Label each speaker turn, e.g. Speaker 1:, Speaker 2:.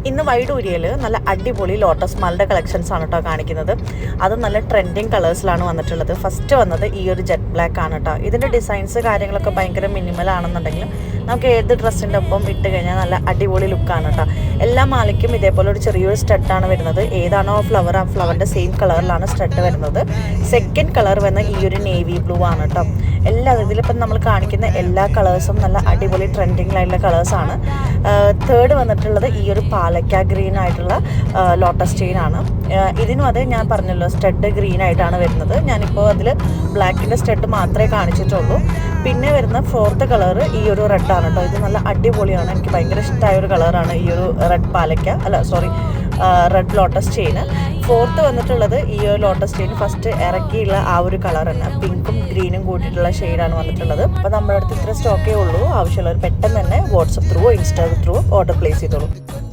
Speaker 1: ഇന്ന് വൈഡൂര്യയിൽ നല്ല അടിപൊളി ലോട്ടസ് മാലിൻ്റെ കളക്ഷൻസ് ആണ് കേട്ടോ കാണിക്കുന്നത്. അത് നല്ല ട്രെൻഡിങ് കളേഴ്സിലാണ് വന്നിട്ടുള്ളത്. ഫസ്റ്റ് വന്നത് ഈ ഒരു ജെറ്റ് ബ്ലാക്ക് ആണ് കേട്ടോ. ഇതിൻ്റെ ഡിസൈൻസ് കാര്യങ്ങളൊക്കെ ഭയങ്കര മിനിമൽ ആണെന്നുണ്ടെങ്കിലും നമുക്ക് ഏത് ഡ്രസ്സിൻ്റെ ഒപ്പം ഇട്ട് കഴിഞ്ഞാൽ നല്ല അടിപൊളി ലുക്കാണ് കേട്ടോ. എല്ലാ മാലയ്ക്കും ഇതേപോലെ ഒരു ചെറിയൊരു സ്റ്റഡാണ് വരുന്നത്. ഏതാണോ ഫ്ലവർ ആ ഫ്ലവറിൻ്റെ സെയിം കളറിലാണ് സ്റ്റഡ് വരുന്നത്. സെക്കൻഡ് കളർ വന്ന ഈ ഒരു നേവി ബ്ലൂ ആണ് കേട്ടോ. ഇതിലിപ്പം നമ്മൾ കാണിക്കുന്ന എല്ലാ കളേഴ്സും നല്ല അടിപൊളി ട്രെൻഡിങ്ങിലായിട്ടുള്ള കളേഴ്സാണ്. തേർഡ് വന്നിട്ടുള്ളത് ഈ ഒരു പാലക്ക ഗ്രീൻ ആയിട്ടുള്ള ലോട്ടസ് ചെയിൻ ആണ്. ഇതിനും അത് ഞാൻ പറഞ്ഞല്ലോ സ്റ്റഡ് ഗ്രീൻ ആയിട്ടാണ് വരുന്നത്. ഞാനിപ്പോൾ അതിൽ ബ്ലാക്കിൻ്റെ സ്റ്റഡ് മാത്രമേ കാണിച്ചിട്ടുള്ളൂ. പിന്നെ വരുന്ന ഫോർത്ത് കളർ ഈ ഒരു റെഡാണ് കേട്ടോ. ഇത് നല്ല അടിപൊളിയാണ്, എനിക്ക് ഭയങ്കര ഇഷ്ടമായ ഒരു കളറാണ് ഈ ഒരു റെഡ് ലോട്ടസ് ചെയിന്. ഫോർത്ത് വന്നിട്ടുള്ളത് ഈ ഒരു ലോട്ടസ് ചെയിൻ ഫസ്റ്റ് ഇറക്കിയുള്ള ആ ഒരു കളർ തന്നെ, പിങ്കും ഗ്രീനും കൂട്ടിയിട്ടുള്ള ഷെയ്ഡാണ് വന്നിട്ടുള്ളത്. അപ്പോൾ നമ്മുടെ അടുത്ത് ഇത്ര സ്റ്റോക്കേ ഉള്ളൂ. ആവശ്യമുള്ളവർ പെട്ടെന്ന് തന്നെ WhatsApp through Instagram through order place ചെയ്തോളൂ.